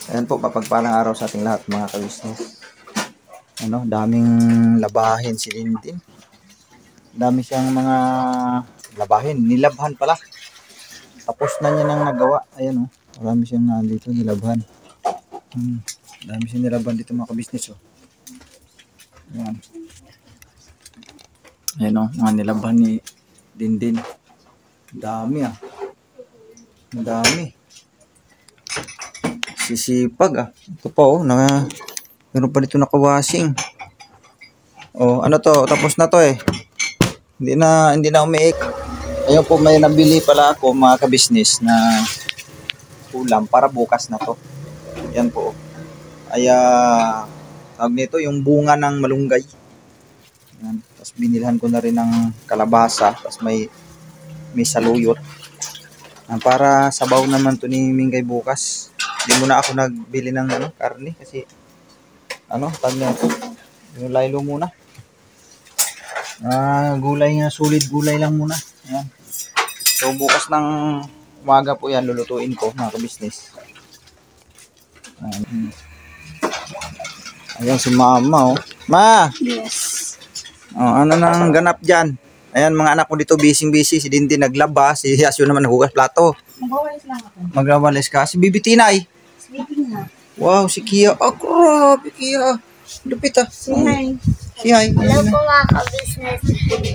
Ayan po, mapagpalang araw sa ating lahat mga ka-business. Ano, daming labahin si Dindin. Dami siyang mga labahin, nilabhan pala. Tapos na niya nang nagawa. Ayan oh, marami siyang nandito nilabhan. Dami siyang nilabhan dito mga ka-business oh. Ayan. Ayan oh, mga nilabhan ni Dindin. Dami ah. Dami. Sisipag ah. Ito pa oh, meron pa dito nakawashing. Oh, ano to? Tapos na to eh. Hindi na umiik. Ayun po, may nabili pala ako mga ka-business na ulam para bukas na to. Yan po. Ay tawag nito yung bunga ng malunggay. Yan. Tapos binilhan ko na rin ng kalabasa. Tapos may saluyot. Para sabaw naman to ni Mingay bukas. Hindi muna ako nagbili ng karne kasi tawag nito. Yung laylo muna. Gulay nga, solid gulay lang muna. Ayan. So bukas ng umaga po yan lulutuin ko mga ka-business. Ayan si mama oh. Ma! Yes. Oh, ano nang ganap dyan? Ayan mga anak ko dito busy si Dindin naglaba, si Yasyo naman naghugas plato. Magwawalis lang ako. Magwawalis ka. Si Bibi Tinay. Sleeping na. Wow, si Kia. Oh, grabe Kia. Lupit ah. Si Hi. Si Hi. Hello po mga ka-business.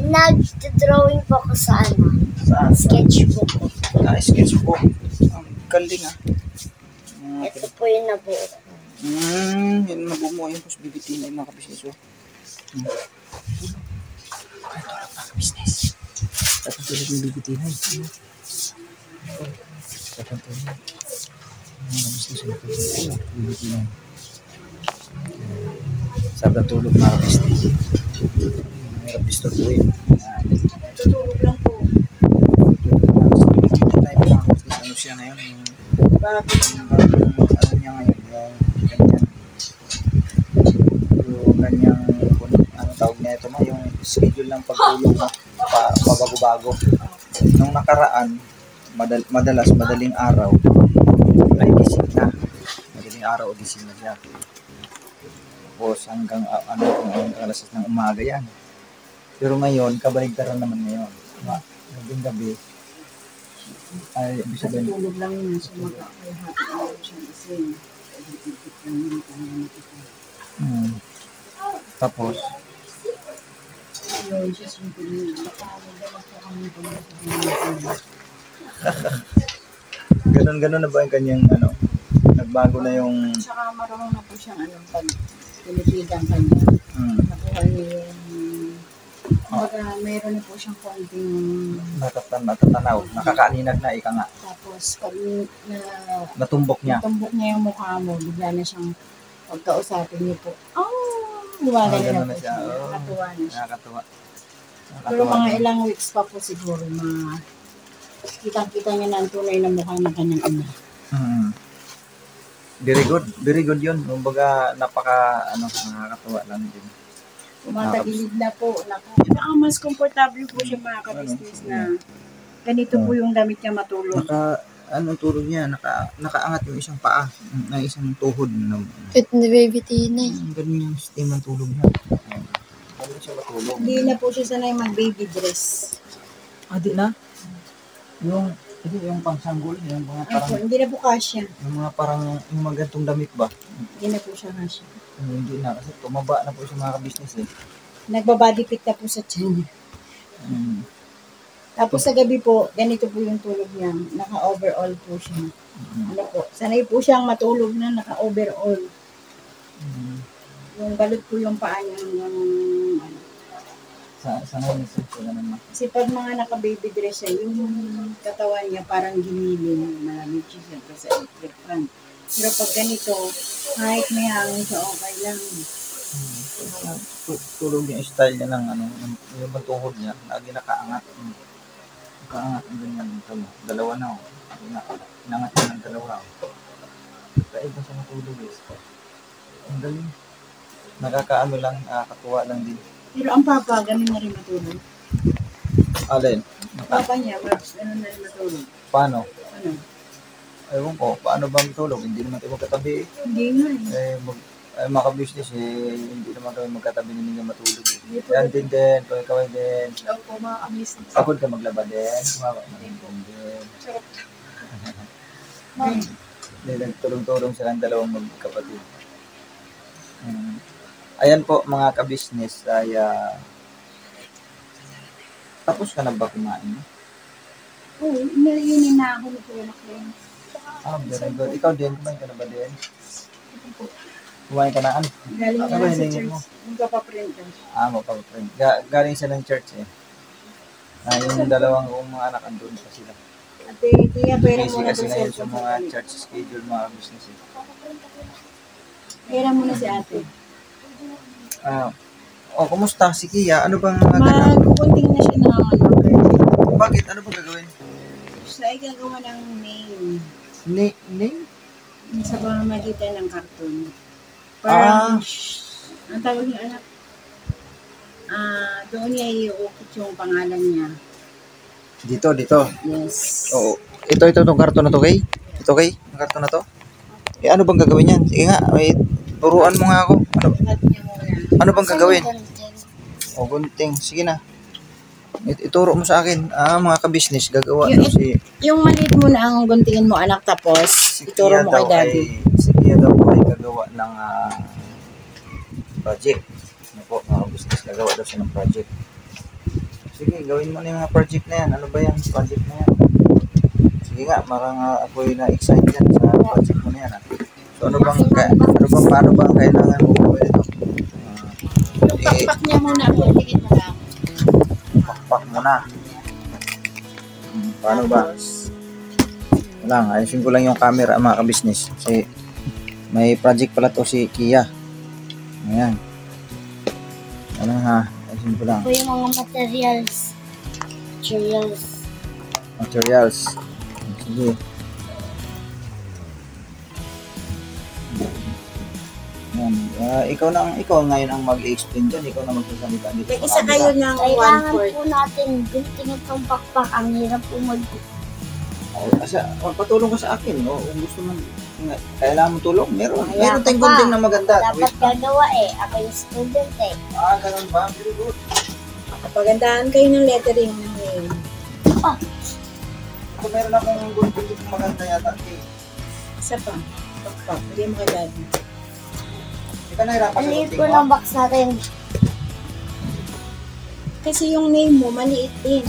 Nag-drawing po ako sa Saan? sketchbook ko. Sketchbook. Ang galing ah. Ito po yung nabuo. Yun nabuo mo. Yun po si Bibi Tinay mga ka-business oh. Ito lang mga ka-business. Tapos tulad ng Bibi Tinay. Tapos tulad. Bibi Tinay. Sabi na tulog mga ka-business. Mahirap disturbuin. Tutulog lang po. Ano siya ngayon? Bakit? Ano niya ngayon? Yung kanyang ano tawag niya ito yung schedule ng pagtulog mo pabago-bago. Nung nakaraan, madaling araw ay gising na. Madaling araw o gising na siya. Tapos hanggang alas 6 ng umaga yan. Pero ngayon, kabaligtaran naman ngayon. Hanggang gabi, ay ibig sabihin. Tutulog lang yun. So magkakahati ako siya kasi. Tapos, yun, siya sunod niya. Baka magalas po kami ganun na ba yung kanyang nagbago na yung Saka marunong na po siyang pag pinipigang kanya. Nakuha niya yung mayroon na po siyang konting natatanaw, nakakaaninag na ika nga. tapos pag Natumbok niya. natumbok niya yung mukha mo, bigla na siyang pagkausapin niyo po. Lumagal Ganun na po siya. Nakatuwa na siya. Nakakatuwa. Pero mga ilang weeks pa po siguro, kitang-kita niya na ang tunay na mukha ng kanyang ina. Very good yun. Kumbaga nakakatuwa lang din. Tumatagilid na po. Mas komportable po siya mga ka-business na ganito po yung damit niya matulog. Anong tulog niya? Nakaangat yung isang paa, na isang tuhod. Ito ni Baby Tinay. Ganun yung steam ng tulog niya. Ganun siya matulog. Hindi na po siya sanay mag-baby dress. Di na? Yung pangsanggol, yung mga parang Hindi na po kasya. yung mga parang yung mga gantong damit ba? Hindi na po siya kasya. Hindi na kasi tumaba na po siya mga ka-business eh. Nagbabody fit na po sa tiyan niya. Tapos sa gabi po, ganito po yung tulog niya. Naka-overall po siya. Sanay po siyang matulog na naka-overall. Yung balot po yung paa niya hanggang Sana yung sila naman. Kasi pag mga naka-baby dress siya, yung katawan niya parang giniling. Malamig siya siyempre sa electric fan. Pero pag ganito, kahit may hangin siya, okay lang. Tulog yung style niya ng yung tuhod niya, lagi nakaangat. Nakaangat ang ganyan. Dalawa na Inangat niya ng dalawa. Kaiba siya matulog eh. Ang galing. Nakakaano lang, nakakatuwa lang din. Pero ang papa, ganun na rin matulog. Alin? Papa niya, ano na rin matulog. Paano? Ano? Ewan ko, paano ba matulog? Hindi naman tayo magkatabi. Hindi nga eh. Mga business hindi naman kami magkatabi ni Ninyo matulog. Hindi po. Yan din din, kaway din. Opo, mga amis. Pagod ka maglaba din. Din. Hindi, nagtulong-tulong silang dalawang magkapatid. Ayan po mga ka-business ay tapos ka na ba kumain? Oo, inalinin na ako ni Kuya Maclean. Very good. Ikaw din, kumain ka na ba din? Kumain ka na ano? Galing Ano na ba lang sa hiningi mo? church. Magpapaprint ka. Magpapaprint. Galing siya ng church eh. Yung dalawang kong mga anak andun pa sila. Ate, Kuya, pera Busy muna kasi sa ngayon sa cellphone. mga church schedule, mga business eh. Pera muna si ate. Kumusta si Kia? Ano bang gagawin? Magkukunting na siya ng birthday. Bakit? Ano bang gagawin? Siya ay gagawa ng name. Name? Sa pamamagitan ng cartoon. Parang, ang tawag niya anak, doon niya iuukit yung pangalan niya. Dito. Yes. Oo. Ito itong karton na to, kay? Ito, kay? Ang karton na to? Ano bang gagawin yan? Sige nga, turuan mo nga ako. Cut niya muna. Ano bang gagawin? Gunting. Sige na. Ituro mo sa akin. Mga ka-business, gagawa daw si... Yung maliit mo na ang guntingin mo anak, tapos ituro mo kay daddy. Si Kia daw po ay gagawa ng project. Ano po, mga business, gagawa daw siya ng project. Sige, gawin mo na yung mga project na yan. Ano ba yan? Project na yan. Sige nga, marang ako'y na-excite yan sa project mo na yan. So, paano bang kailangan mo gawin ito? Pakpak niya muna ang guntingin mo lang. Pakpak mo na. Paano ba? Wala nga, ayusin ko lang yung camera mga ka-business. Kasi may project pala to si Kia. Ayan. Ano ha? Ayusin ko lang. Ito yung mga Materials. Sige. Yan. Ikaw ngayon ang mag-explain dyan. Ikaw na magsasalita dito. Isa kayo ng Kailangan 1/4. po natin guntingin itong pakpak. Ang hirap po Kasi magpatulong ka sa akin. Kung gusto mo, kailangan mo tulong. Meron Kaya tayong pa. gunting na maganda. dapat gagawa eh. Ako yung student eh. Ganun ba? Very good. Pagandaan kayo ng lettering ng name. Kung meron akong gunting dito maganda yata. Isa pa. Pakpak. Hindi mo kay daddy. Hindi ka nahirapan Ang sa liit gunting po mo. ng box natin. Kasi yung name mo, maliit din.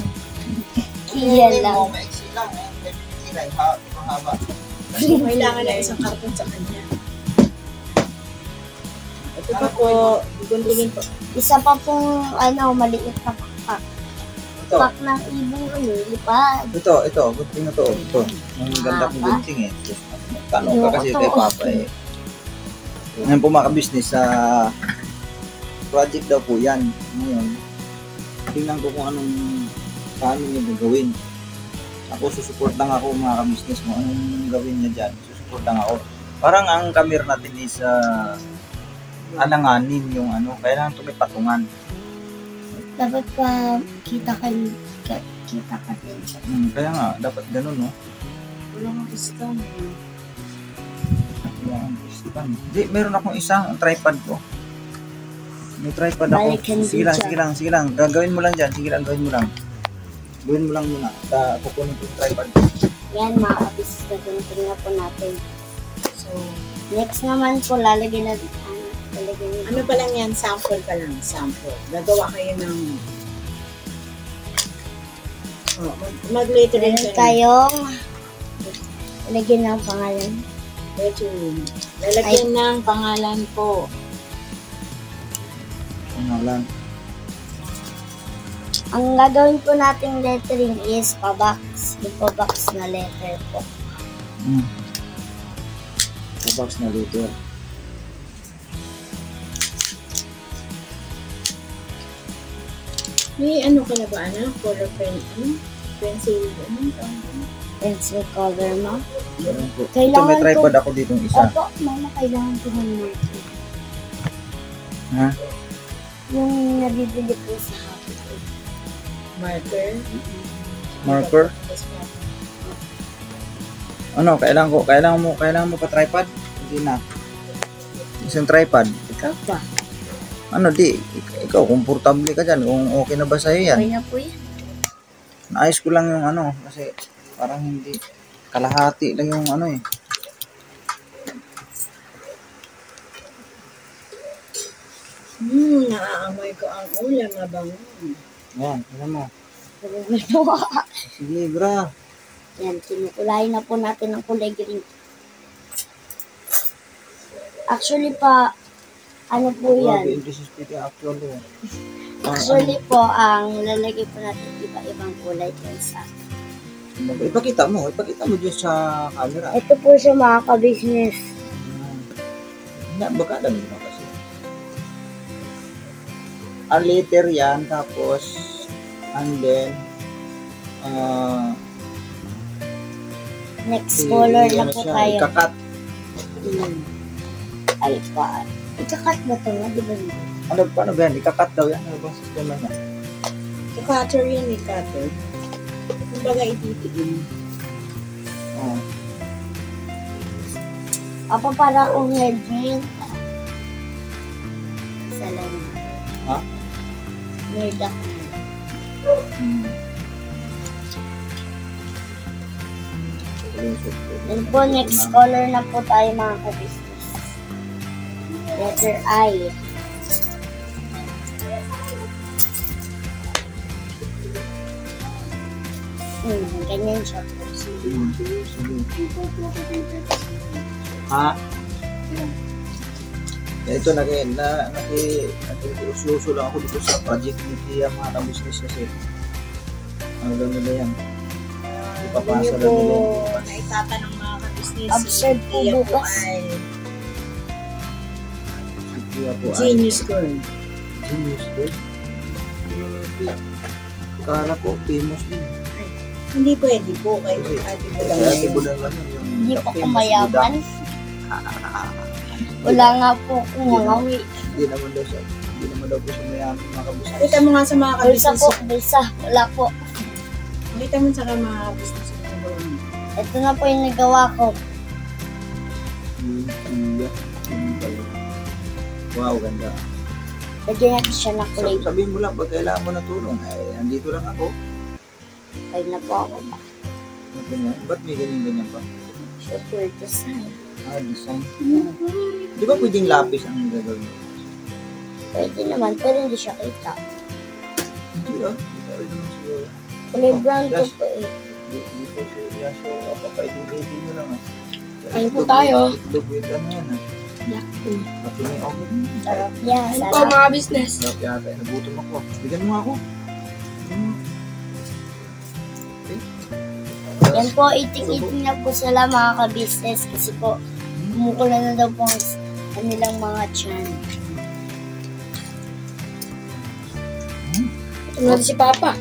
Kaya lang. Maiksi lang. Mahaba. Kailangan na isang karton sa kanya. Ito pa po, guntingin po. Isa pa pong maliit na pakpak. Ito. Pak ng ibong lipad. Ito. Gunting na to. Ito. Ang ganda kong gunting eh. Tanong ka kasi kay Papa eh. Ngayon po mga ka-business, project daw po yan. Ngayon, tingnan ko kung paano niya gagawin. Ako susuport lang ako mga ka-business mo. Anong gawin niya dyan? Susuport lang ako. Parang ang camera natin is alanganin yung kailangan ito may patungan. Dapat pa kita ka din. Kaya nga, dapat ganun no. Wala nga piston. Hindi, meron akong isang tripod ko. May tripod ako. Balikan din Sige lang. Gagawin mo lang dyan. Sige lang, gawin mo lang. Gawin mo lang muna. Kukunin ko yung tripod. Yan, mga kabis na gunting na po natin. So, Next naman po, lalagyan natin. ano pa lang yan? Sample pa lang. Sample. Gagawa kayo ng... Mag-lettering Meron tayong lagyan ng pangalan. Lettering. Lalagyan ng pangalan po. Ano lang. Ang gagawin po nating lettering is pabox. Yung pabox na letter po. Sa box na letter. May ano ka na ba, color pen, pencil, Pencil color mo. Meron po. Ito Kailangan may tripod ako dito isa. Opo, mama, kailangan ko ng natin. Ha? Yung nabibili po sa Happy Food. Marker. Marker. Ano, kailangan mo pa tripod? Hindi na. Isang tripod. Ikaw ba? Ano, ikaw, komportable ka dyan. Kung okay na ba sa'yo yan? Okay na po yan. Naayos ko lang yung ano, kasi parang hindi, kalahati lang yung ano eh. Naaamoy ko ang ulam, mabango. Yan, alam mo. Sige, bra. Yan, kinukulayin na po natin ng kulay green. Actually pa, ano po yan? Grabe, English speaking actually. Actually po, ang lalagay po natin iba-ibang kulay dyan sa... Ipakita mo dyan sa camera. Ito po siya mga ka-business. Baka alam mo kasi. Ang letter yan, tapos, and then, Next color na po tayo. Ikakat. Ay, pa. Ikakat ba ito nga? Di ba? Paano ba yan? Ikakat daw yan. Ano bang sistema niya? Cutter yan eh, cutter. Kumbaga ititigin. Oh. Apa para kung head nyo yun. Sa lang. Ha? Nerd ako. Then po, next color na po tayo mga ka-business. Letter I. Ganyan siya po. Ha? Ito, nakiususo lang ako dito sa project ni Tia mga ka-business kasi ano lang nila yan. Ipapasa lang nila yan. Naitatanong mga ka-business. Observe po Tia bukas. ay Si Tia po ay genius girl. genius girl. Kala ko famous din. Hindi pwede po kay Ate Bulang Kaya na si yun. Budang lang yun. Hindi po famous kumayaman. Budang. Wala nga po kung mga Hindi naman daw po siya mayaman mga ka-business. Kita mo nga sa mga bulsa ka-business. po, bulsa. Wala po. Kita mo sa mga ka-business. Ito na po yung nagawa ko. Wow, ganda. Lagyan natin siya na kulay. Sabihin mo lang, pag kailangan mo ng tulong, andito lang ako. Kaya na po ako. Ganyan. Ba't may ganyan pa? Super design. Design. Di ba pwedeng lapis ang gagawin? Pwede naman, pero hindi siya kita. Hindi ah. Hindi naman siguro. Kulay brown ko po eh. Dito siya. So, papaitin mo lang ah. Ayun po tayo. Itlog with ano yan ah. Black tea. Pati may okay. Sarap yan. Ano po Sarap. mga business? Sarap yata. Nagutom ako. Bigyan mo ako. Yan po, iting-iting na po sila mga ka-business kasi po, kumukula na daw po ang kanilang mga tiyan. Ito na si Papa.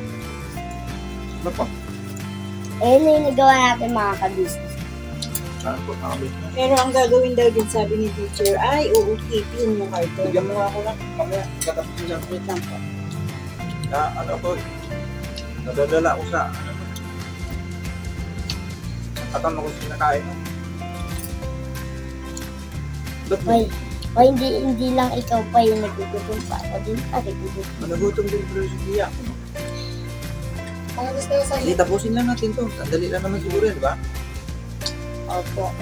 Ano pa? Ayun na yung nagawa natin mga ka-business. Saan po nakabit na? Pero ang gagawin daw din sabi ni teacher ay uukipin mo karton. Bigyan mo nga ako lang. Mamaya, katapos ko dyan. Wait lang po. Ano po, nadadala ko sa, katama ko sinakain mo. Ba't mo? Why hindi lang ikaw pa yung nagugutom pa. Ako din pa, nagugutom. Nagutom din pero si Tia. Mga business sa Hindi, tapusin lang natin to. Sandali lang naman siguro yan, di ba? Opo.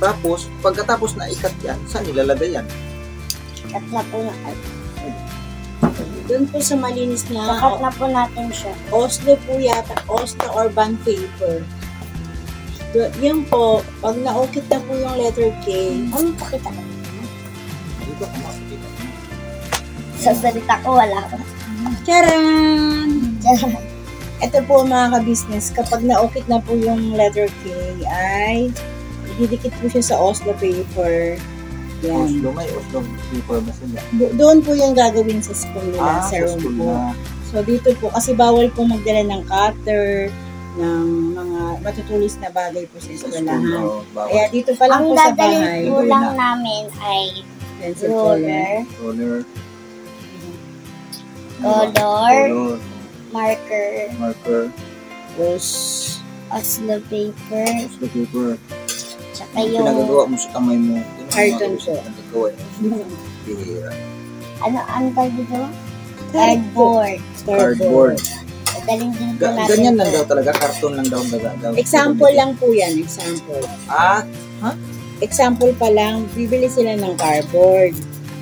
Tapos, pagkatapos na ikat yan, saan nilalagay yan? Cut na po na. Doon po sa malinis na Kakat na po natin siya. Oslo po yata. Oslo or bond paper. Yan po, pag naukit na po yung letter K, Ano pakita ko? Dito, kumakita. Sa salita ko, wala ko. charan! Ito po mga ka-business, kapag naukit na po yung letter K, ay didikit po siya sa Oslo paper. Yan. Oslo, may Oslo paper ba sila? Doon po yung gagawin sa school nila, sa sa room school po. na. So dito po, kasi bawal po magdala ng cutter, ng mga matutulis na bagay po sa Sa school, eskwelahan. bawal. Kaya dito pa lang Ang po sa dadalhin bahay, po lang namin ay pencil color. roller, Roller. color, Color. marker, Tapos, oslo paper, paper. tsaka Yung pinagagawa mo sa kamay mo. Carton po. Bihira. ano tawag dito? Cardboard. Cardboard. Madaling din po natin. Ganyan lang to. daw talaga. Karton lang daw. Example lang po yan, example. Ah, Example pa lang, bibili sila ng cardboard.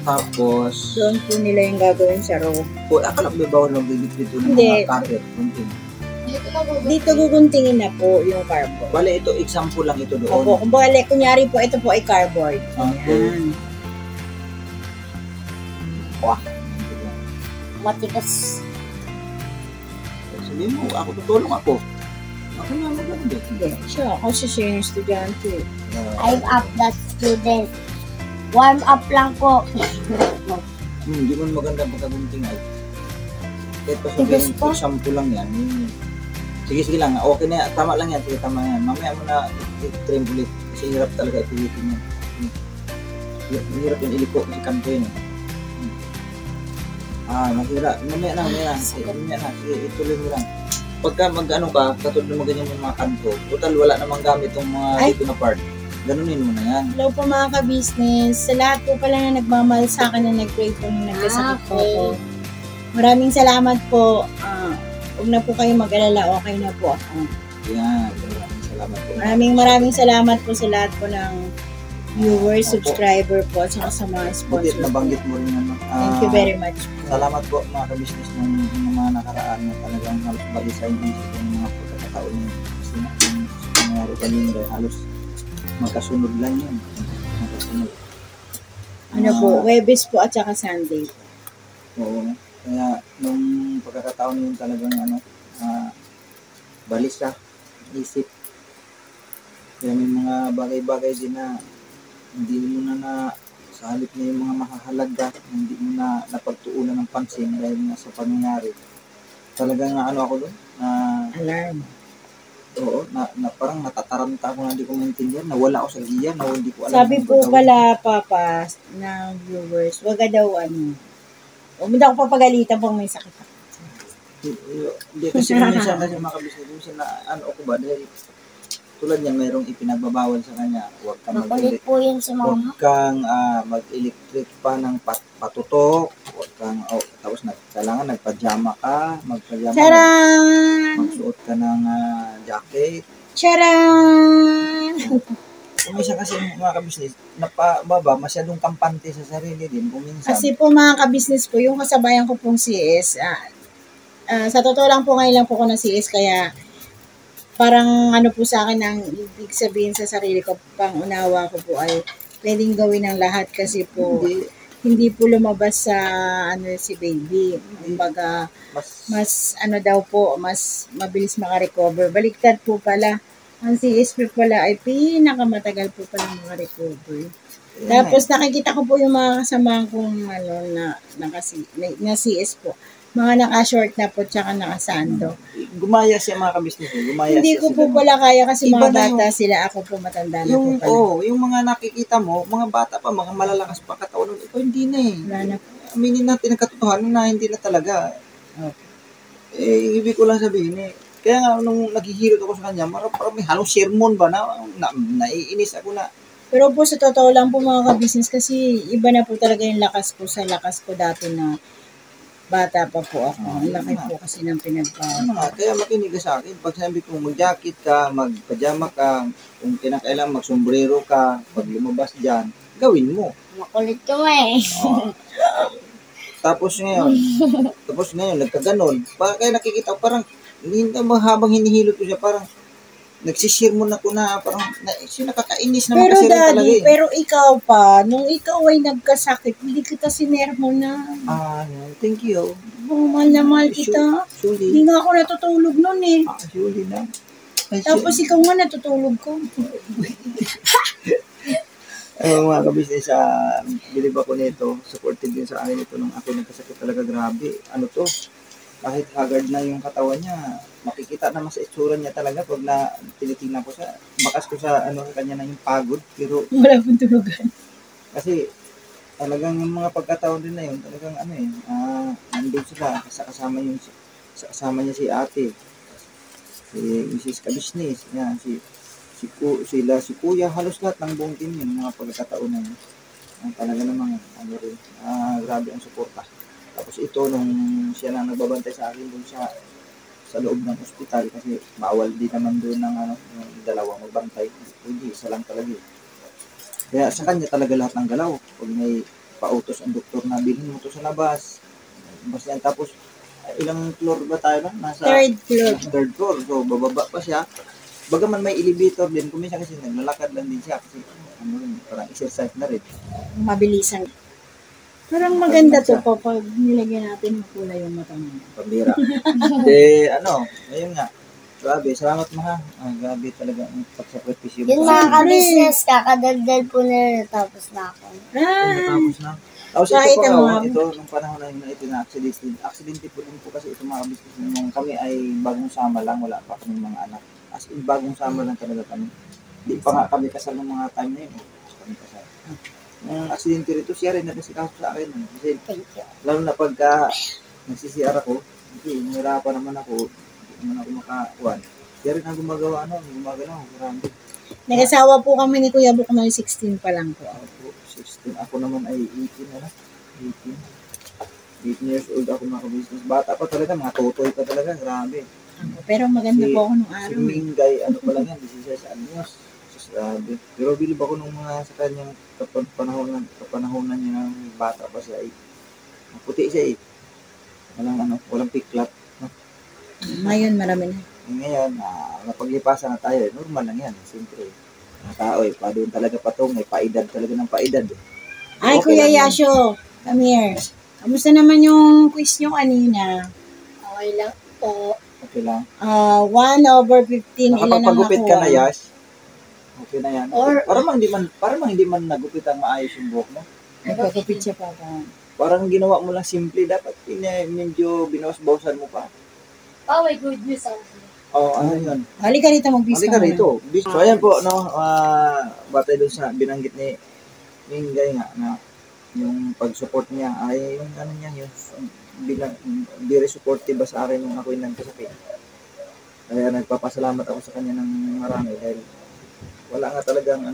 tapos, Doon po nila yung gagawin sa row. akala ko may bawal na dito ng Hindi. mga cutter. Kunting. Dito guguntingin na po yung cardboard. Bale, ito, example lang ito doon. Opo, kung bale, kunyari po, ito po ay cardboard. Okay. Yan. Matigas. Sabihin mo, ako tutulong ako. Ako nga maganda. Hindi, siya, kasi siya yung estudyante. I'm up that student. Warm up lang po. Hindi mo maganda pagkabunting ay. Kahit pa Tigas sabihin pa. ko, shampoo lang yan. Sige lang, okay na yan. Tama lang yan, sige tama yan. Mamaya mo na i-trim ulit. Kasi hirap talaga ipilitin yan. Hirap yung iliko kasi kanto yun. Mahirap. Mamaya na. Sige, ituloy mo lang. Pagka mag-ano ka, katulad na maganyan yung mga kanto, total wala namang gamit yung mga Ay. dito na part. Ganunin mo na yan. Hello po mga ka-business. Sa lahat po pala na nagmamahal sa akin na nag-pray po nung nagkasakit po Okay. ako. Maraming salamat po. Huwag na po kayo mag-alala. Okay na po ako. Yan. Salamat po. Maraming salamat po sa lahat po ng viewers, Opo. subscriber po, at saka sa mga Buti sponsor po. nabanggit mo rin naman. Thank you very much po. Salamat po mga ka-business ng mga nakaraan na talagang halos bali sa isip yung mga pagkakataon yung nangyari kanina dahil halos magkasunod lang yun. Magkasunod. Ano po, Webes po at saka Sunday po. Oo. Kaya nung pagkakataon yun talagang balis sa isip. Kaya may mga bagay-bagay din na hindi mo na sa halip na yung mga mahahalaga, hindi mo na napagtuunan ng pansin dahil nga sa pangyayari. Talagang ano ako doon, Alarm. oo, na parang natataranta ako na hindi ko maintindihan, nawala ako sa giya, na hindi ko alam. Sabi kung po gagawin. pala, Papa, ng viewers, wag daw huwag mo daw ako papagalitan pang may sakit ako. Hindi kasi minsan kasi makabisnes, minsan na ano ako ba, dahil tulad niyan, mayroong ipinagbabawal sa kanya, huwag kang Makulit po yun si huwag mama. kang mag-electric pa ng patutok, huwag kang, tapos kailangan nagpajama ka, Charan! magsuot ka ng jacket. Charan! Kumisa kasi mga kabisnes, napababa, masyadong kampante sa sarili din, kuminsan. Kasi po mga ka-business po, yung kasabayan ko pong CS, sa totoo lang po ngayon lang po ko na CS, kaya parang ano po sa akin ang ibig sabihin sa sarili ko, pang unawa ko po ay pwedeng gawin ng lahat kasi po hindi po lumabas sa si baby. Kumbaga, mas ano daw po, mas mabilis makarecover. Baliktad po pala. Ang CSP pala ay pinakamatagal po pala makarecover. Tapos nakikita ko po yung mga kasama kong na CS po. Mga naka-short na po tsaka naka-sando. Gumaya siya mga kabisnes, gumaya Hindi siya ko po sila. pala kaya kasi Iba mga na bata sila, ako po matanda na po Yung, pala. yung mga nakikita mo, mga bata pa, mga malalakas pa katawan nun, ito hindi na eh. Wala na po. Aminin natin ang katotohanan na hindi na talaga. Ibig ko lang sabihin kaya nga nung naghihirot ako sa kanya, parang may halong sermon ba naiinis ako na. Pero po sa totoo lang po mga ka-business kasi iba na po talaga yung lakas ko sa lakas ko dati na bata pa po ako. Ang laki po kasi ng pinagbawa. Kaya makinig ka sa akin. Pag sabi ko mag-jacket ka, magpajama ka, kung kinakailangan magsombrero ka, pag lumabas dyan, gawin mo. Makulit ko eh. Tapos ngayon, nagkaganon. Kaya nakikita ko parang, habang hinihilot ko siya, parang nagsisirmon ako na, parang nakakainis naman Pero kasi rin talaga daddy, eh. pero ikaw pa, nung ikaw ay nagkasakit, hindi kita sinermo na. Thank you. Mahal na mahal kita. Surely. Hindi nga ako natutulog nun eh. Surely na. Tapos ikaw nga natutulog ko. Mga kabisnes, bilib ako nito, supported din sa akin ito nung ako nagkasakit talaga, grabe. Ano to? Kahit haggard na yung katawan niya, makikita naman sa itsura niya talaga pag tinitingnan ko sa, bakas ko sa kanya na yung pagod, pero Wala pong tulugan. kasi talagang yung mga pagkataon din na yun, talagang nandun sila, kasama yung Kasama niya si ate, si Mrs. Kabisnes, yan, si Kuya, halos lahat ng buong team yun, mga pagkakataon na yun. Talaga namang, ano rin, grabe ang suporta. Tapos ito, nung siya na nagbabantay sa akin dun sa loob ng ospital, kasi bawal din naman doon ng yung dalawang magbantay. Hindi, isa lang talaga. Kaya sa kanya talaga lahat ng galaw. Pag may pautos ang doktor na bilhin mo to sa labas. Basta yan. Tapos, ilang floor ba tayo na? Nasa third floor. So, bababa pa siya. Bagaman may elevator din, kuminsan kasi naglalakad lang din siya. Kasi, parang exercise na rin. Mabilisan. Parang maganda to po pag nilagyan natin makulay yung mata mo. Pambira. Ayun nga. Grabe, salamat mo ha. Grabe talaga ang pagsakripisyo mo. Yun mga ka-business, kakadaldal po nila tapos na ako. Tapos na. Tapos ito pa ito, nung panahon na yun na ito na aksidente po din po kasi ito mga business nung kami ay bagong sama lang, wala pa kami mga anak. As in, bagong sama lang talaga kami. Hindi pa nga kami kasal ng mga time na yun. Kami kasal. Yung aksidente rito, siya rin nagsikaso sa akin. Kasi, lalo na pagka nagsisiyar ako, nahirapan naman ako, hindi naman ako makakuan. Siya rin ang gumagawa, marami. Nag-asawa po kami ni Kuya Buk noong 16 pa lang po. Ako, 16. Ako naman ay 18 na. 18 years old ako mga business. Bata pa talaga, mga totoy pa talaga, grabe. Pero maganda po ako nung araw. Si Mingay, pa lang yan, 16 anyos. Grabe. Pero bilib ako nung mga sa kanyang kapanahonan niya ng bata pa siya. Puti siya eh. Walang piklap. Ngayon, marami na. Ngayon, napaglipasan na tayo. Normal lang yan. Siyempre, mga tao pa doon talaga patong. May paedad talaga ng paedad. Ay, okay, Kuya Yasho, come here. Kamusta naman yung quiz nyo kanina? Okay lang po. Okay lang. 1/15, ilan ang Nakapagpagupit ka nakuha? na, Yash? Okay na yan. Parang hindi man nagupit ang maayos yung buhok mo. Nagpagupit siya pa. Parang ginawa mo lang simple. Dapat medyo binawas-bawasan mo pa. Oh, may good news ako. Ano yun? Halika rito, mag-bis Halika rito. So, ayan po, batay doon sa binanggit ni Mingay nga, na yung pag-support niya ay yung very supportive ba sa akin nung ako'y nagkasakit. Kaya nagpapasalamat ako sa kanya ng marami dahil wala nga talagang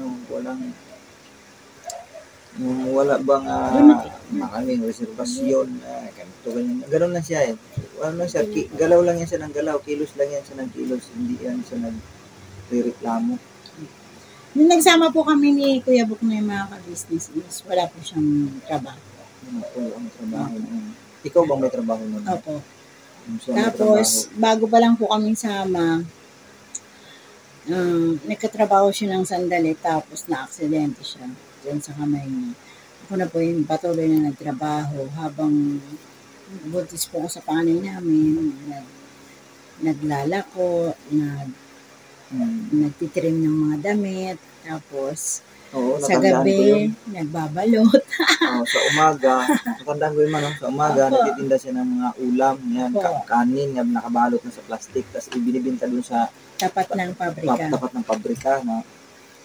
wala bang maraming reservasyon, ganito, ganyan. Ganun lang siya eh. Lang siya, galaw lang yan siya ng galaw, kilos lang yan siya ng kilos, hindi yan siya nagre-reklamo. Nung nagsama po kami ni Kuya Buk na yung mga ka-business is, wala po siyang trabaho. Ano po ang trabaho na. Ikaw bang may trabaho nun? Opo. Tapos, bago pa lang po kami sama, nagkatrabaho siya ng sandali, tapos na-aksidente siya dyan sa kamay niya. Ako na po yung patuloy na nagtrabaho habang buntis po ako sa panganay namin, naglalako, nagtitrim ng mga damit, tapos sa gabi, nagbabalot. Sa umaga, natandaan ko yun sa umaga, nagtitinda siya ng mga ulam, yan, kanin, yan, nakabalot na sa plastic, tapos ibinibinta dun sa tapat ng pabrika. Na.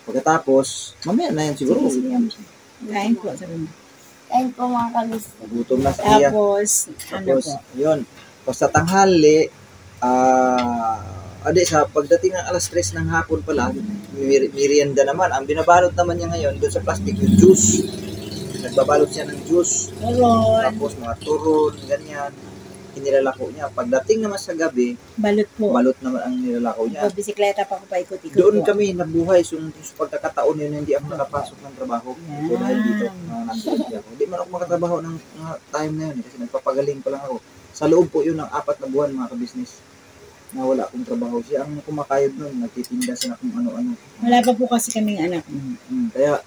Pagkatapos, mamaya na yan siguro. Kain po, sabi mo. Kain po mga ka-business. Gutom na siya. Tapos, yun. Tapos sa tanghali, sa pagdating ng alas 3 ng hapon pala, merienda naman. Ang binabalot naman niya ngayon, doon sa plastic, yung juice. Nagbabalot siya ng juice. Turon. Tapos mga turon, ganyan. Inilalako niya. Pagdating naman sa gabi, balot naman ang nilalako niya. Bisikleta pa ko pa ikot-ikot. Doon kami nabuhay. So, sa pagkakataon yun, hindi ako nakapasok ng trabaho. So, dahil dito, nandito ako. Hindi man ako makatrabaho ng time na yun. Kasi nagpapagaling pa lang ako. Sa loob po yun ng 4 na buwan, mga ka-business, na wala akong trabaho. Siya ang kumakayod nun. Nagtitinda siya kung ano-ano. Wala pa po kasi kaming anak. Kaya,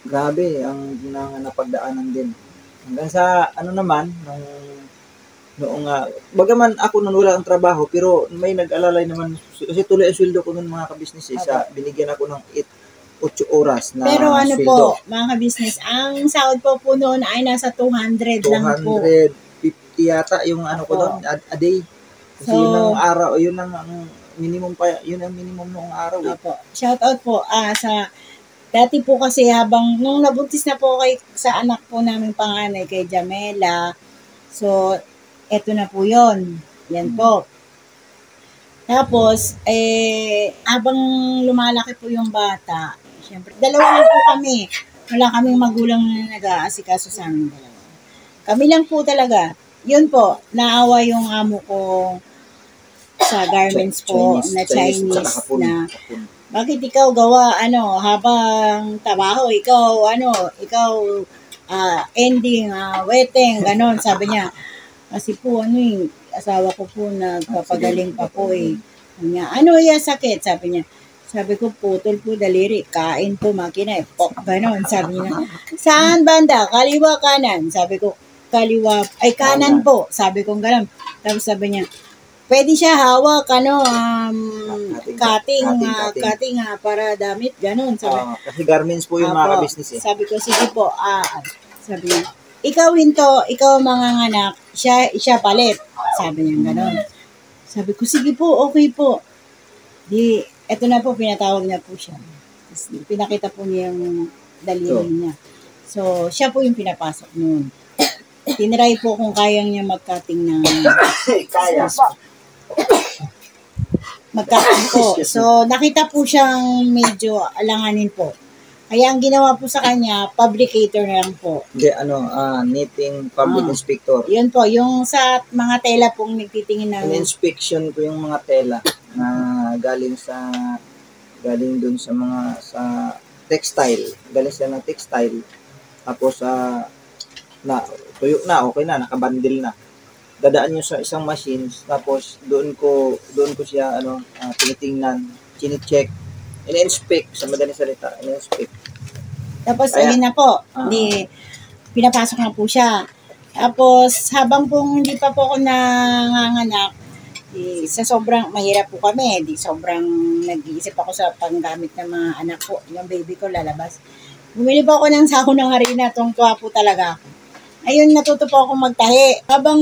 grabe ang napagdaanan din. Hanggang sa, bagaman ako nun wala ang trabaho, pero may nag-alalay naman, kasi tuloy ang sweldo ko nun mga ka-business binigyan ako ng 8 oras na pero sweldo. Po, mga ka-business, ang sahod po noon ay nasa 200 lang po. 250 yata yung ko doon, a day. Kasi yun ang araw, yun ang minimum noong araw. Shout out po sa dati po kasi habang nung nabuntis na po sa anak po namin panganay kay Jamela. So Eto na po yon. Yan po. Tapos, abang lumalaki po yung bata, syempre, dalawa lang po kami. Wala kaming magulang na nag-aasikaso sa amin dalawa. Kami lang po talaga. Yun po, naawa yung amo ko sa garments po na Chinese na bakit ikaw gawa habang trabaho ikaw ending weteng ganon sabi niya kasi po asawa ko po nagpapagaling pa po sabi niya sakit sabi ko putol po daliri kain po makina ganon sabi niya saan banda kaliwa kanan sabi ko kaliwa ay kanan po sabi ko ganon tapos sabi niya pwede siya hawak, cutting para damit, ganun. Sabi, kasi garments po yung mga business Sabi ko, sige po, sabi niya, ikaw ikaw mga anak, siya palit. Sabi niya, ganun. Sabi ko, sige po, okay po. Eto na po, pinatawag niya po siya. Tapos, pinakita po niya yung daliri niya. So, siya po yung pinapasok noon. Tinry po kung kayang niya mag-cutting ng kaya magkakaroon po. So, nakita po siyang medyo alanganin po. Kaya ang ginawa po sa kanya, fabricator na lang po. Hindi, knitting fabric inspector. Yun po, yung sa mga tela pong nagtitingin ng... In-inspection ko yung mga tela na galing dun sa textile. Galing sila ng textile. Tapos, tuyo na, okay na, nakabandil na. Dadaan nyo sa isang machine, tapos doon ko siya tinitingnan, chine-check, in-inspect, sa madaling salita, in-inspect. Tapos ayun na po, pinapasok na po siya. Tapos habang pong hindi pa po ako nanganganak, sa sobrang mahirap po kami, sobrang nag-iisip ako sa panggamit ng mga anak ko, yung baby ko lalabas. Bumili po ako ng sako ng harina, tuwang-tuwa po talaga ako. Ayun, natuto po ako magtahi. Habang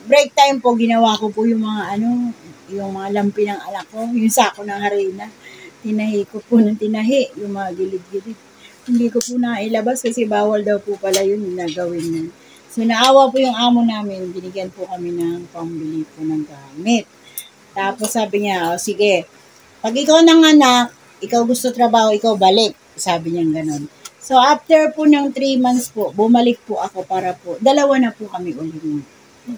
break time po, ginawa ko po yung mga yung mga lampi ng anak ko, yung sako ng harina. Tinahi ko po ng tinahi, yung mga gilid-gilid. Hindi ko po nailabas kasi bawal daw po pala yun na gawin na. So, naawa po yung amo namin, binigyan po kami ng pambili po ng gamit. Tapos sabi niya, sige, pag ikaw nanganak, ikaw gusto trabaho, ikaw balik. Sabi niya gano'n. So, after po ng 3 months po, bumalik po ako para po, dalawa na po kami ulit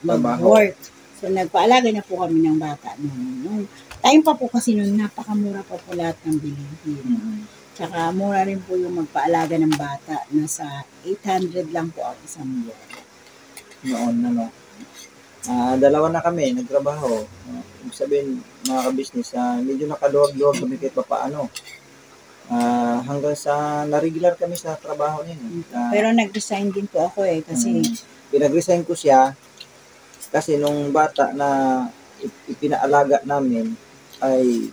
mag-work. So, nagpaalaga na po kami ng bata noon. Time pa po kasi noon, napakamura pa po lahat ng bilihin. Tsaka, mura rin po yung magpaalaga ng bata. Nasa 800 lang po ako isang buwan. Noon, dalawa na kami, nagtrabaho. Ibig sabihin, mga ka-business, medyo nakaluwag-luwag kami kahit pa paano. Hanggang sa na-regular kami sa trabaho niya. Pero nag-resign din po ako kasi pinag-resign ko siya kasi nung bata na ipinaalaga namin ay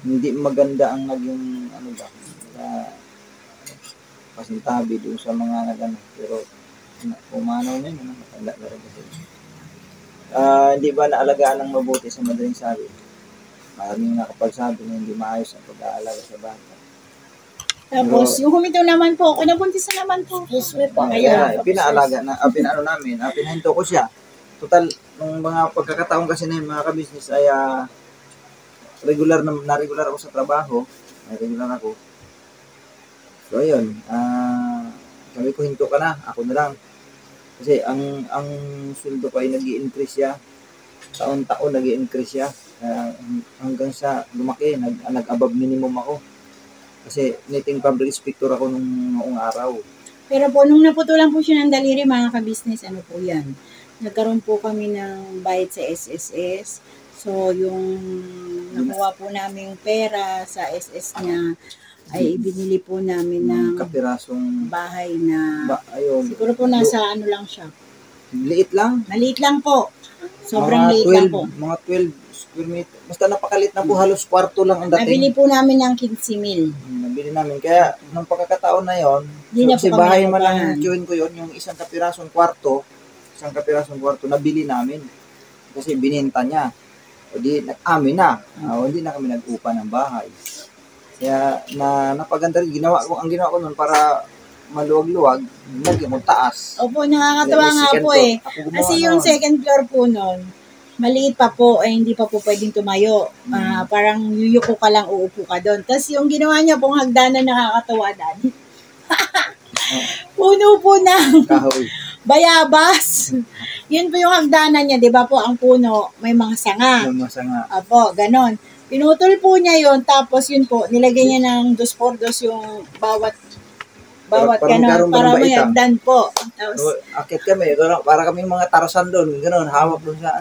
hindi maganda ang naging pasintabi doon sa mga pero pumanaw na yun, matanda na rin kasi. Hindi ba naalagaan ng mabuti sa madaling sabi? Maraming nakapagsabi na hindi maayos ang pag-aalaga sa bata. Tapos, yung humito naman po, nabuntis na naman po. Kaya, pinaalaga na, pinahinto ko siya. Total, nung mga pagkakataon kasi na yung mga ka-business ay regular ako sa trabaho. Regular ako. So, ayun. Sabi ko, hinto ka na. Ako na lang. Kasi, ang sweldo ko ay nag-i-increase siya. Taon-taon nag-i-increase siya. Hanggang sa lumaki, nag-above minimum ako. Kasi knitting fabric inspector ako noong araw. Pero po, nung naputulan po siya ng daliri, mga ka-business, po yan? Nagkaroon po kami ng bayad sa SSS. So, yung nakuha po namin pera sa SS niya, ay ibinili po namin ng kapirasong bahay na, ayun, siguro po nasa lang siya. Liit lang? Maliit lang po. Sobrang liit lang po. Mga 12 square meter. Basta napakalit na po, halos kwarto lang ang dating. Nabili po namin ng 15,000. Nabili namin. Kaya, nung pagkakataon na yon, kasi bahay man lang yung ko yon, yung isang kapirasong kwarto, nabili namin. Kasi bininta niya. O di, nag-amin na. Hindi na kami nag-upa ng bahay. Kaya, napaganda rin. Ang ginawa ko nun para maluwag-luwag, lagi mo taas. Opo, nakakatawa nga Second po floor. eh. Ako gumawa Kasi yung nun. second floor po nun, maliit pa po, eh, hindi pa po pwedeng tumayo. Parang yuyuko ka lang, uupo ka doon. Tapos yung ginawa niya pong hagdanan nakakatawa, Daddy. Puno po ng Kahoy. bayabas. Yun po yung hagdanan niya, di ba po, ang puno, may mga sanga. Yung masanga. Apo, ganon. Pinutol po niya yun, tapos yun po, nilagay niya ng 2x2 yung bawat Para ganon, magkaroon ba para ng may baitang? hagdan po. Tapos, So, akit kami, para kami mga tarasan doon, gano'n, hawak doon sa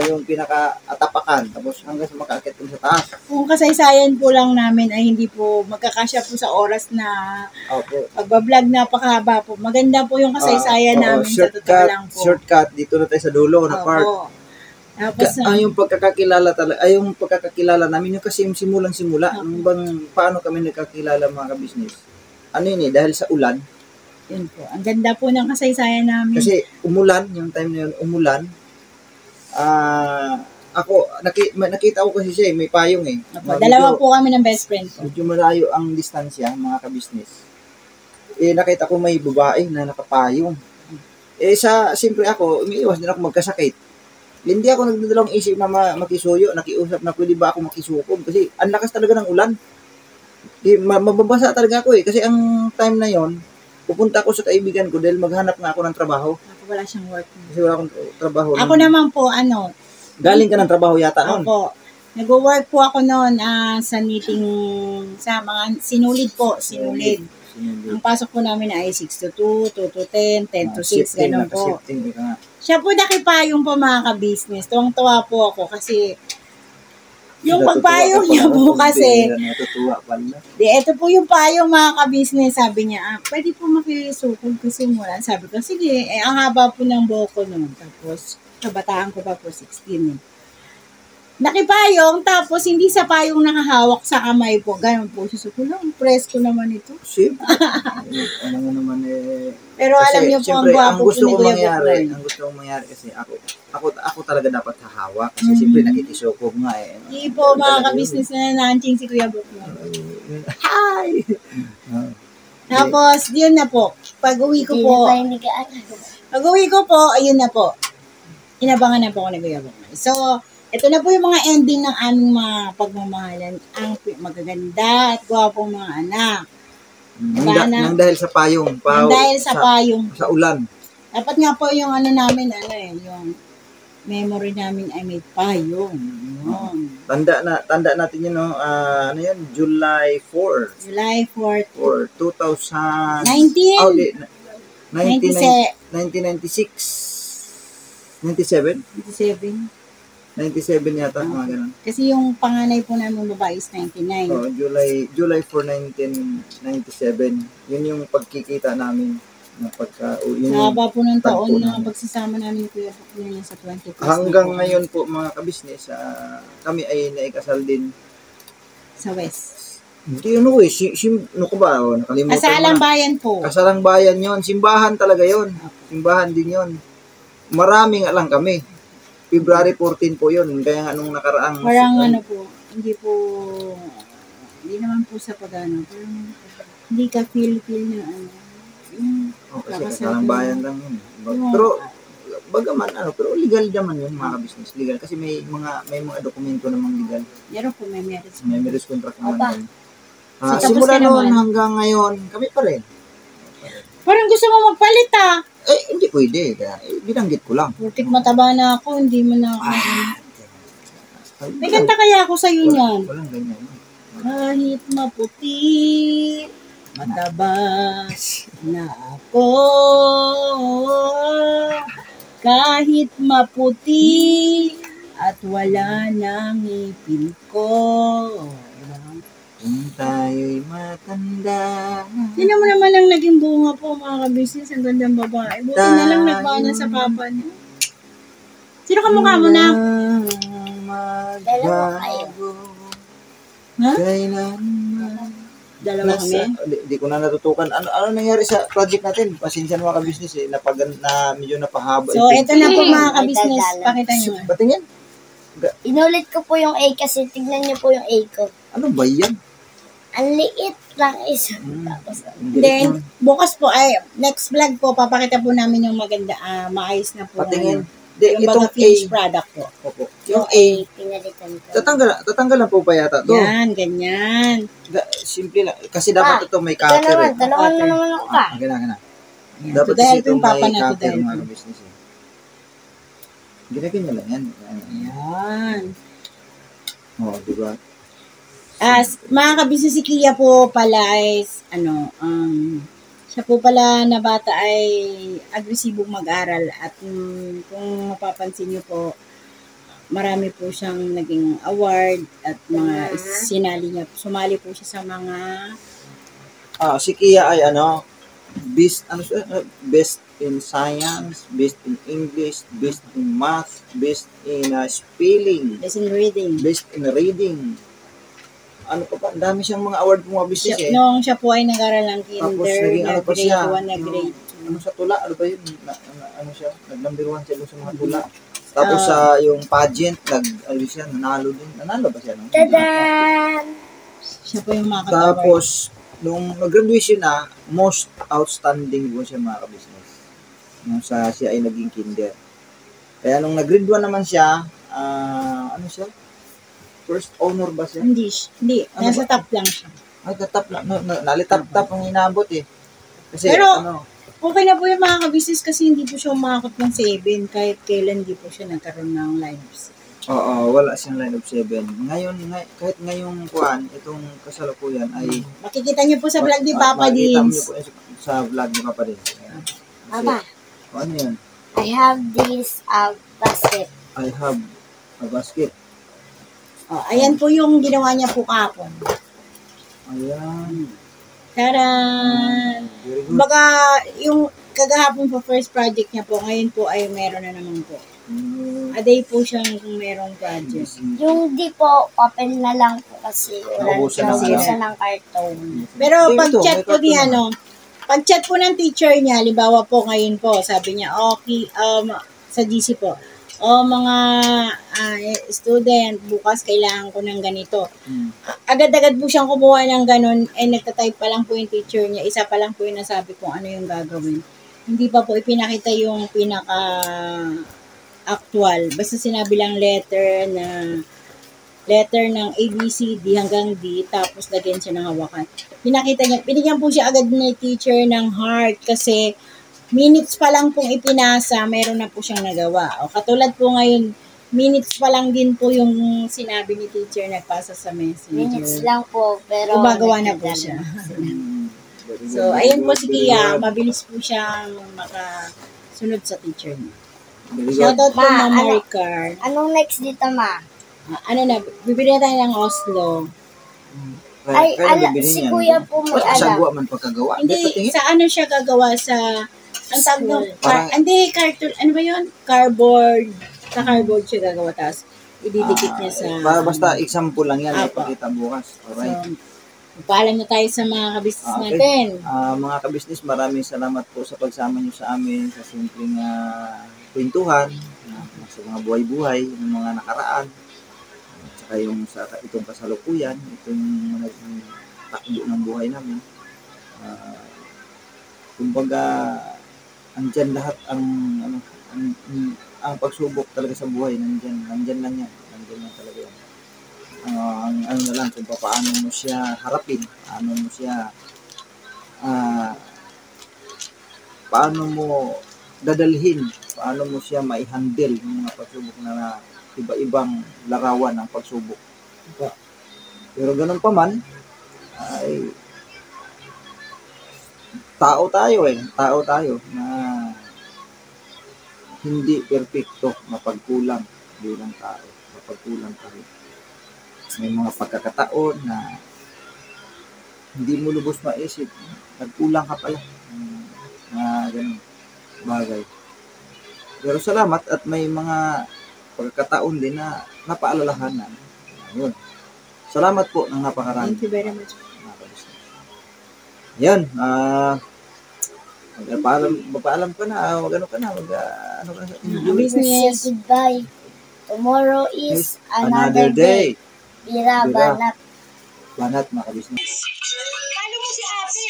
yung pinaka-atapakan, tapos hanggang sa makaakit doon sa taas. kung kasaysayan po lang namin ay hindi po magkakasya po sa oras na Opo. pagbablog, napakahaba po. Maganda po yung kasaysayan namin sa totoo lang po. Shortcut, dito na tayo sa dulo na part. Opo. Tapos, Yung pagkakakilala talaga, yung pagkakakilala namin, yung kasi simulang-simula, nung bang, paano kami nagkakilala mga ka-business? Ano yun dahil sa ulan, yun po. Ang ganda po ng kasaysayan namin. kasi umulan, yung time na yun, umulan, nakita ko kasi siya may payong eh. Opo, dalawa po kami ng best friend ko. Medyo malayo ang distansya, mga ka-business. Nakita ko may babae na nakapayong. Siyempre ako, umiiwas din ako magkasakit. Hindi ako nagdadalawang isip na makisuyo, nakiusap na pwede ba ako makisukob. Kasi ang lakas talaga ng ulan. Mababasa talaga ako eh. Kasi ang time na yon, pupunta ako sa kaibigan ko dahil maghanap nga ako ng trabaho. Wala siyang work. Kasi wala akong trabaho. Ako naman po, Galing ka ng trabaho yata noon. Opo. Nag-work po ako noon sa knitting, sa mga sinulid po, sinulid. Ang pasok po namin ay 6 to 2, 2 to 10, 10 to 6, ganun po. Siya po nakipayong po mga ka-business. Tuwang-tuwa po ako kasi yung pagpayong niya po kasi, Natutuwa pala. ito po yung payong mga ka-business, sabi niya, pwede po makisukod kasi mula. Sabi ko, sige, ang haba po ng buhok ko noon. Tapos, kabataan ko pa po, 16 eh. Nakipayong, tapos hindi sa payong nakahawak sa kamay po. Ganun po. Susuko lang, presko naman ito. Siyempre. Ano nga naman Pero kasi, alam niyo po, ang siyempre, gwapo po ni Kuya Buknoy. ang gusto kong mangyari kasi ako talaga dapat hahawak. Kasi siyempre nakikisukob nga eh. Hindi po mga ka-business na nananching si Kuya Buknoy. Hi! Tapos, yun na po. Pag-uwi ko po, Hindi ka ayun na po. Inabangan na po ako ni Kuya Buknoy. So, ito na po yung mga ending ng aming mga pagmamahalan. Ang magaganda at gwapong mga anak. Nang dahil sa payong. Nang dahil sa payong. Sa ulan. Dapat nga po yung namin, yung memory namin ay may payong. Yun. Tanda natin yun, no? Ano yan? July 4. July 4th. Or 2000. 19. Oh, 97. 97 97. yata, mga ganun. Kasi yung panganay po namin babae is 99. Oh, July 4, 1997. Yun yung pagkikita namin ng Sa haba po ng taon na pagsasama namin ni Kuya Buknoy sa 20 plus. hanggang ngayon po mga kabisnes, kami ay naikasal din. Sa West. Hindi ano eh, ano ko ba? Nakalimutan Kasalang mo na. bayan po. Kasalang bayan yon, simbahan talaga yon. Simbahan din yon. Marami nga lang kami. February 14 po yun. Kaya nga nung nakaraang... Parang hindi naman po sa pag-ano. Parang hindi ka feel na kasi kasalang bayan lang yun. Pero, bagaman, pero legal naman yun, mga business legal. Kasi may mga dokumento namang legal. Meron po, may marriage. May marriage contract naman yun. So, tapos simula ka noon naman. hanggang ngayon, kami pa rin. Parang gusto mo magpalit Hindi pwede. Binanggit ko lang. Purtik mataba na ako, hindi mo na ako. May kanta kaya ako sa'yo niyan. Walang ganyan. Kahit maputi, mataba na ako. Kahit maputi, at wala nang ngipin ko. Kung tayo'y matanda. Yun naman naman ang naging bunga po mga ka-business. Ang gandang babae. Buti na lang nagpana sa papa niya. Sino ka mukha mo na? Dalawa kayo. Ha? Kailanman. Dalawa kami? Di ko na natutukan. Ano nangyari sa project natin? Pasensya na mga ka-business eh. Medyo napahaba. So, ito na po mga ka-business. Pakita nyo. Patingin? Inulit ko po yung A kasi tignan niyo po yung A ko. Ano ba yan? Ang liit lang isa. Hmm. Tapos, Then, bukas po ay, next vlog po, papakita po namin yung maganda, maayos na po. Patingin. Ngayon. Di, Yung itong baga A. finished product po. Opo. yung Yung A, pinalitan ko. tatanggalan po ba yata to? Yan, ganyan. Simple lang. Kasi dapat ito may Ito cutter naman, eh. talawan mo Cutter. naman ako pa. Gana. Yan. Dapat To the kasi help ito yung papa may na to cutter the mga help. business eh. Ginagin lang yan. Yan. Oo, di ba? As mga kabisnes si Kia po pala is siya po pala na bata ay agresibong mag-aral at kung mapapansin niyo po marami po siyang naging award at mga sinali niya. Sumali po siya sa mga Si Kia ay best in science, best in English, best in math, best in spelling, lesson reading. best in reading. Ano pa ba? Ang dami siyang mga award mga business eh. Nung siya po ay nag-aral ng Tapos kinder, naging ano na pa grade siya. 1, na grade 2. Ano sa tula? Ano ba yun? Ano siya? Nag-number 1 siya doon sa mga tula. Tapos sa yung pageant, siya, nanalo din. Nanalo ba siya? No? Tadan! Siya po yung mga award. Tapos, nung nag-graduation na, most outstanding po siya mga kabisnes. Nung siya ay naging kinder. Kaya nung nag-grade 1 naman siya, ano siya? First honor ba siya? Hindi. Ano Nasa top lang siya. Ay, tatap lang. Nalitap-tap ang inabot eh. Kasi, Pero, okay na po yung mga kabisnes kasi hindi po siya umakot ng 7 kahit kailan hindi po siya nagkaroon ng lives. Oo, wala siyang line of 7. Ngayon, kahit ngayong itong kasalukuyan ay Makikita niyo po sa vlog ni Papa makikita mo Dins. po sa vlog ni Papa Dins. Ayan. Papa, Ano yan? I have this basket. I have a basket. Ayan po yung ginawa niya po kapon. Ayan. Taran! Very good. Baga, yung kagahapon po first project niya po, ngayon po ay meron na naman po. A day po siyang kung merong project. Yung di po, open na lang po kasi Naubusan ng naubusan ng karton. Pero Dito, pag-chat may po ni karton pag-chat po ng teacher niya, halimbawa po ngayon po, sabi niya, okay, sa GC po, mga student, bukas kailangan ko ng ganito. Agad-agad po siyang kumuha ng ganun, nagtatype pa lang po yung teacher niya, isa pa lang po yung nasabi kung ano yung gagawin. Hindi pa po ipinakita yung pinaka-actual. Basta sinabi lang letter ng A, B, C, D hanggang D, tapos lagyan siya ng hawakan. Pinakita niya, binigyan po siya agad ng teacher ng heart kasi minutes pa lang pong ipinasa, meron na po siyang nagawa. O katulad po ngayon, minutes pa lang din po yung sinabi ni teacher, nagpasa sa messenger. Minutes lang po, pero Gumagawa na po siya. Very So, good, ayun po very si good, Kia, very good. mabilis po siyang makasunod sa teacher niya. Very good. Shoutout po, Ma, Mama ano? Ricard. Anong next dito, ma? Bibili na tayo ng Oslo. Ay, Kaya bibili si niyan. kuya po may Wala, alam. sagwa man pagkagawa. Hindi, patingin. sa ano siya gagawa sa, ang tawag doon, Parang- hindi, cartoon, ano ba yun? Cardboard. Sa cardboard siya gagawa, tapos ididikit niya sa, Basta example lang yan. Apo. Ipakita bukas. Alright. so, paalam na tayo sa mga kabisnes Okay. natin. Mga kabisnes, maraming salamat po sa pagsama niyo sa amin sa simpleng kwentuhan sa mga buhay-buhay ng mga nakaraan at saka yung sa itong kasalukuyan, itong naging takbo ng buhay namin. Kumbaga, andyan lahat ang pagsubok talaga sa buhay, nandyan lang yan. Nandyan lang talaga yan. Ang ano na lang kung paano mo siya harapin, paano mo dadalhin, paano mo siya mai-handle yung mga pagsubok na iba-ibang larawan ng pagsubok. Pero ganun pa man, ay tao tayo na hindi perfecto, mapagkulang bilang tao, mapagkulang tayo. May mga pagkakataon na hindi mo lubos maisip, nagkulang ka pala na ganun bagay. Pero salamat at may mga pagkakataon din na napaalalahanan. Ayun. Salamat po ng napakarami. Thank you very much. Yan, magpaalam ka na, ano ka na, ano ka na. Business. Say goodbye. Tomorrow is Another day. Bira Bira. banat. Banat mga kabisnes. Paano mo si ate?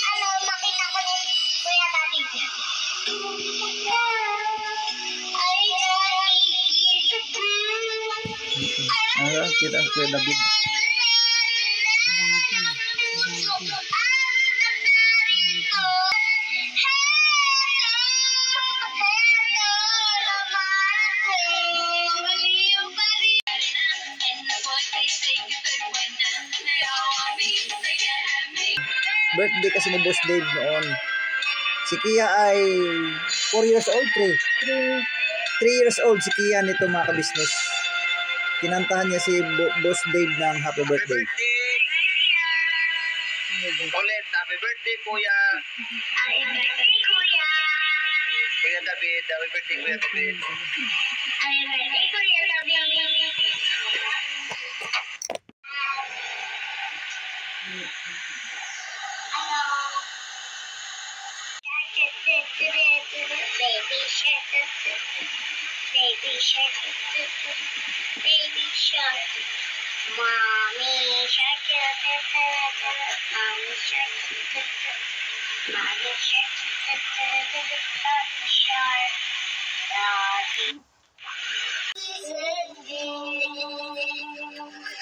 Ano, makita ko ni Kuya David niya. Ay, Kita Kuya David. Birthday kasi ni Boss Dave noon. Si Kia ay 4 years old, 3 years old si Kia nito mga kabisnes. Kinantahan niya si Boss Dave ng happy birthday. Ulit, happy birthday, Kuya. Happy birthday, Kuya. Kuya David, happy birthday, Kuya David. Happy birthday, Kuya David. Baby shark, baby shark, baby shark, mommy shark, mommy shark, mommy shark, daddy shark, daddy.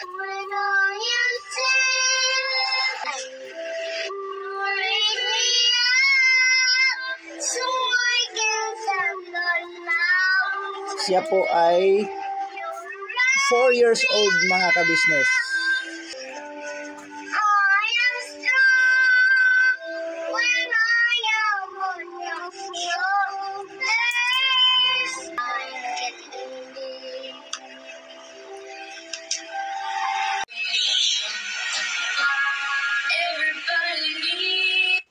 When I am sad, raise me up so I can stand alone. Siya po ay 4 years old mga kabisnes. I am strong when I am on your shoulders. I'm getting everybody needs.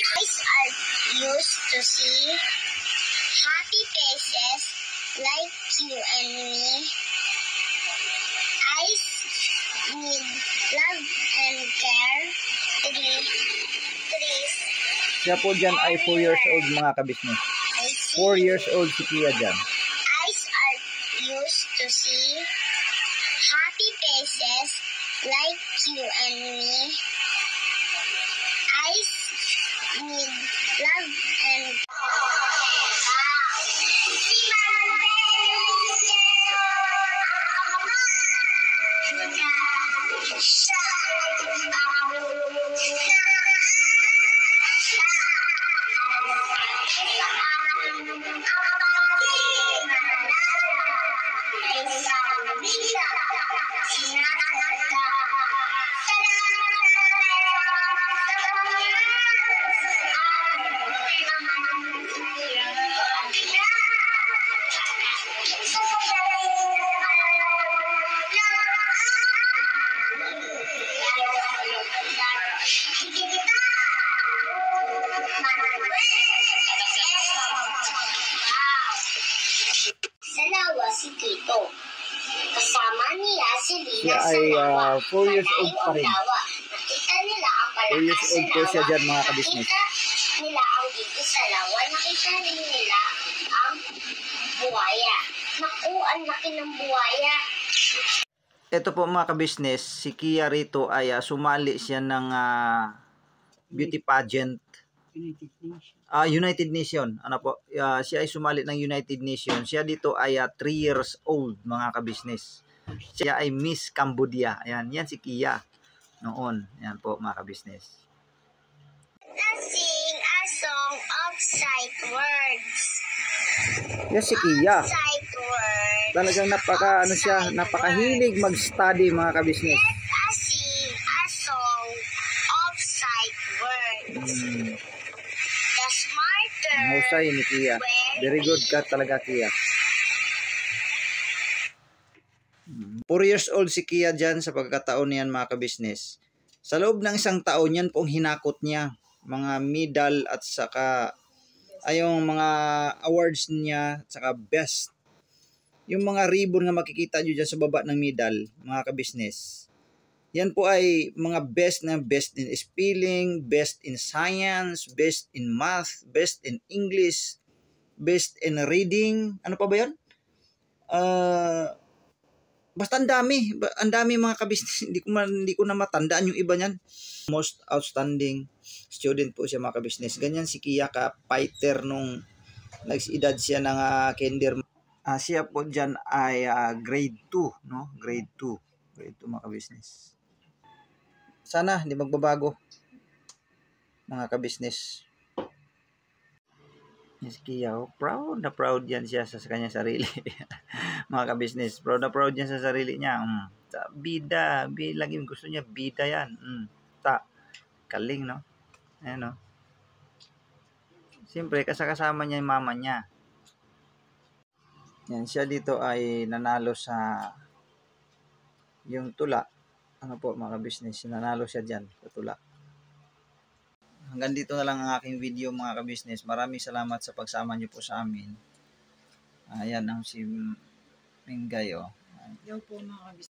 Eyes are used to see happy faces like you and me. Eyes need love and care. Trees. Siya po dyan ay 4 years old mga kabisnes. I see 4 years old si Kia dyan. eyes are used to see happy faces like you and me. Eyes need love and Sa lawa si Tito. Kasama niya si Siya Lina sa ay lawa. 4 years old pa rin. Nakita nila ang 4 years palakas old po sa siya lawa. dyan mga kabisnes. Nakita nila ang dito sa lawa. Nakita rin nila ang buwaya. Naku, ang laki ng buwaya. Ito po mga kabisnes, si Kia rito ay sumali siya ng beauty pageant. United Nation. Ano po? Siya ay sumali ng United Nation. Siya dito ay 3 years old mga kabisnes. Siya ay Miss Cambodia. Ayan, yan si Kia noon. Ayan po mga kabisnes. Sing a song of sight words. Yan si Kia. Sight words. Talagang napakahilig mag-study mga kabisnes. Sing a song of sight words. The smarter Mahusay ni Kia. Very good ka talaga Kia. 4 years old si Kia dyan sa pagkataon niyan mga kabisnes. Sa loob ng isang taon yan pong hinakot niya mga medal at saka yung mga awards niya at saka best. Yung mga ribbon na makikita nyo dyan sa baba ng medal mga kabisnes. Yan po ay mga best in spelling, best in science, best in math, best in English, best in reading. Ano pa ba yan? Basta ang dami mga kabisnes. Hindi ko na matandaan yung iba niyan. Most outstanding student po siya mga kabisnes. Ganyan si Kia ka fighter nung nagsidad siya ng kinder. Siya po dyan ay grade 2, no? Grade 2 mga kabisnes. Sana hindi magbabago mga kabisnes. Yes, Kia, proud na proud yan siya sa kanyang sarili. Mga kabisnes, proud na proud yan sa sarili niya. Bida, lagi gusto niya, bida yan. Kaling, no? Ayan, no? Siyempre, kasama niya yung mama niya. Yan, siya dito ay nanalo sa yung tula. Ano po, mga kabisnes, nanalo siya dyan sa tula. Hanggang dito na lang ang aking video mga kabisnes. Maraming salamat sa pagsama niyo po sa amin. Ayan ang si Mingay, oh. Daw po mga kabisnes.